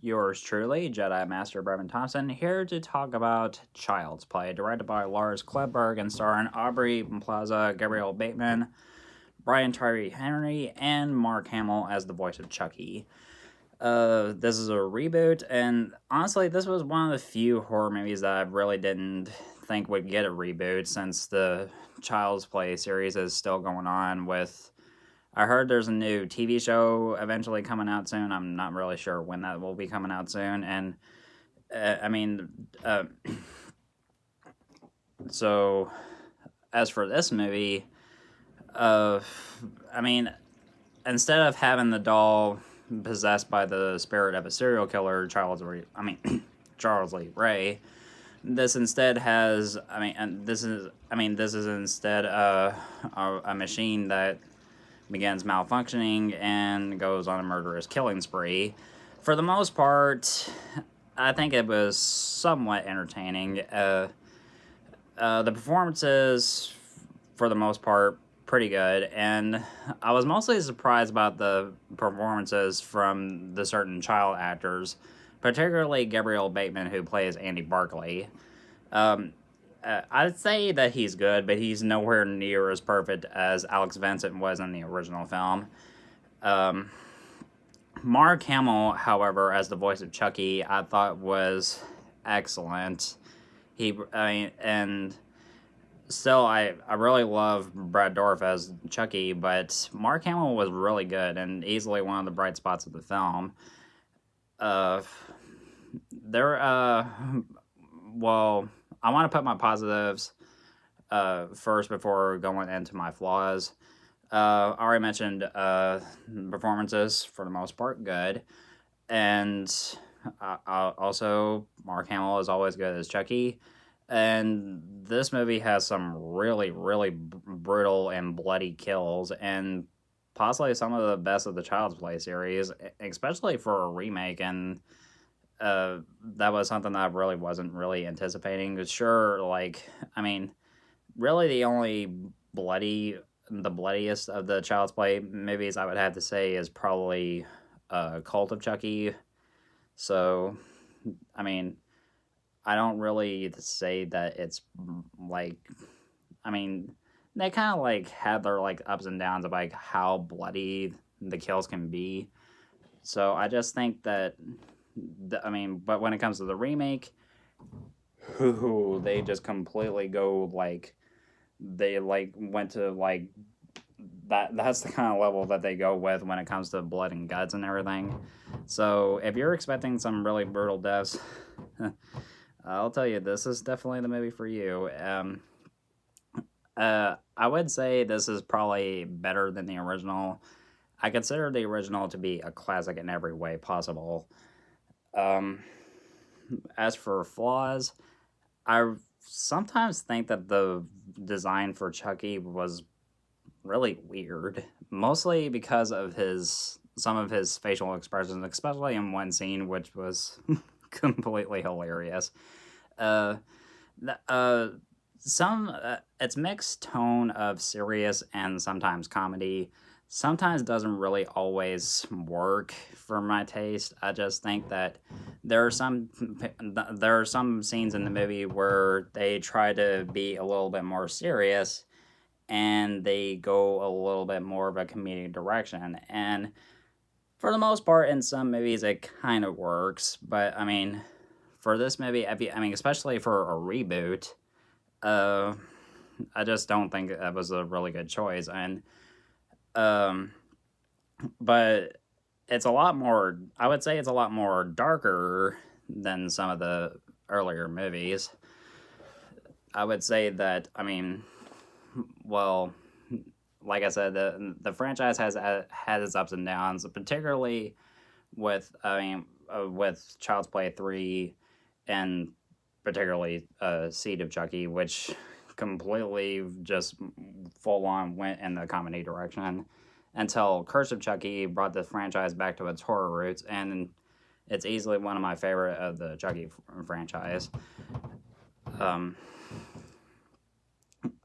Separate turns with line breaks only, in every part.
Yours truly, Jedi Master Brevin Thompson, here to talk about Child's Play, directed by Lars Klebberg and starring Aubrey Plaza, Gabriel Bateman, Brian Tyree Henry, and Mark Hamill as the voice of Chucky. This is a reboot, and honestly, this was one of the few horror movies that I really didn't think would get a reboot since the Child's Play series is still going on with. I heard there's a new TV show eventually coming out soon. I'm not really sure when that will be coming out soon. And I mean, so as for this movie, uh, I mean, instead of having the doll possessed by the spirit of a serial killer, Charles Lee Ray, this instead has, this is instead a machine that begins malfunctioning and goes on a murderous killing spree. For the most part, I think it was somewhat entertaining. The performances, for the most part, pretty good, and I was mostly surprised about the performances from the certain child actors, particularly Gabriel Bateman, who plays Andy Barclay. Um, I'd say that he's good, but he's nowhere near as perfect as Alex Vincent was in the original film. Um, Mark Hamill, however, as the voice of Chucky, I thought was excellent. And still, I really love Brad Dourif as Chucky, but Mark Hamill was really good and easily one of the bright spots of the film. Uh, there, well, I want to put my positives first before going into my flaws. I already mentioned performances for the most part good, and also Mark Hamill is always good as Chucky. And this movie has some really brutal and bloody kills, and possibly some of the best of the Child's Play series, especially for a remake. And that was something that I really wasn't really anticipating. Sure, really the only the bloodiest of the Child's Play movies I would have to say is probably Cult of Chucky. So, I mean, I don't really say that it's like, I mean, they kind of like have their like ups and downs of like how bloody the kills can be. So I just think that, but when it comes to the remake, they just completely go like they like went to like that's the kind of level that they go with when it comes to blood and guts and everything. So if you're expecting some really brutal deaths, I'll tell you this is definitely the movie for you. I would say this is probably better than the original. I consider the original to be a classic in every way possible. Um, as for flaws, I sometimes think that the design for Chucky was really weird, mostly because of his some of his facial expressions, especially in one scene, which was completely hilarious. Uh, some its mixed tone of serious and sometimes comedy sometimes doesn't really always work for my taste. I just think that there are some there are some scenes in the movie where they try to be a little bit more serious and they go a little bit more of a comedic direction. And for the most part, in some movies, it kind of works. But I mean, for this movie, especially for a reboot, uh, I just don't think that was a really good choice. And um, but it's a lot more. I would say it's a lot more darker than some of the earlier movies. I would say that. Well, like I said, the franchise has had its ups and downs, particularly with with Child's Play 3 and particularly Seed of Chucky, which completely just full on went in the comedy direction until Curse of Chucky brought the franchise back to its horror roots, and it's easily one of my favorite of the Chucky franchise. Um,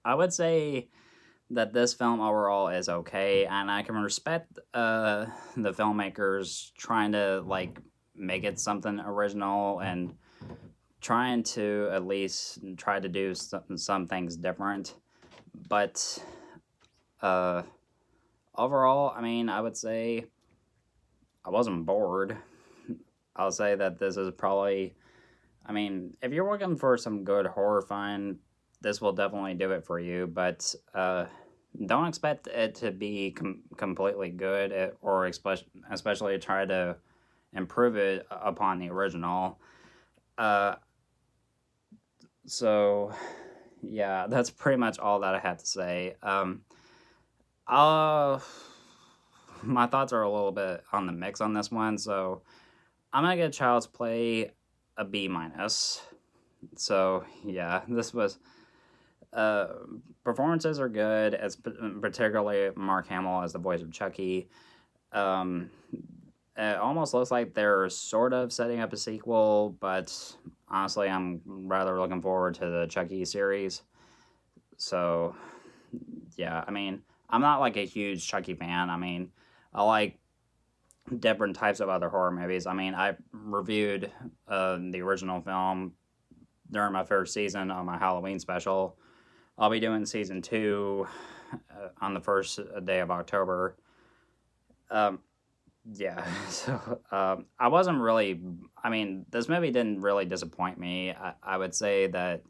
I would say that this film overall is okay, and I can respect the filmmakers trying to like make it something original and trying to at least try to do some things different. But uh, overall, I mean, I would say I wasn't bored. I'll say that this is probably, I mean, if you're looking for some good horror fun, this will definitely do it for you. But don't expect it to be completely good, or especially try to improve it upon the original. Uh, so, yeah, that's pretty much all that I have to say. Uh, my thoughts are a little bit on the mix on this one, so I'm gonna get Child's Play a B minus. So yeah, this was uh, performances are good, as particularly Mark Hamill as the voice of Chucky. Um, it almost looks like they're sort of setting up a sequel, but honestly, I'm rather looking forward to the Chucky series. So yeah, I mean, I'm not like a huge Chucky fan. I mean, I like different types of other horror movies. I mean, I reviewed the original film during my first season on my Halloween special. I'll be doing season 2 on the first day of October. Um, yeah, so I wasn't really. I mean, this movie didn't really disappoint me. I would say that.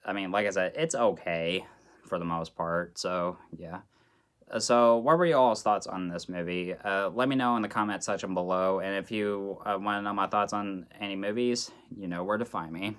I mean, like I said, it's okay for the most part. So yeah. So, what were y'all's thoughts on this movie? Let me know in the comment section below. And if you want to know my thoughts on any movies, you know where to find me.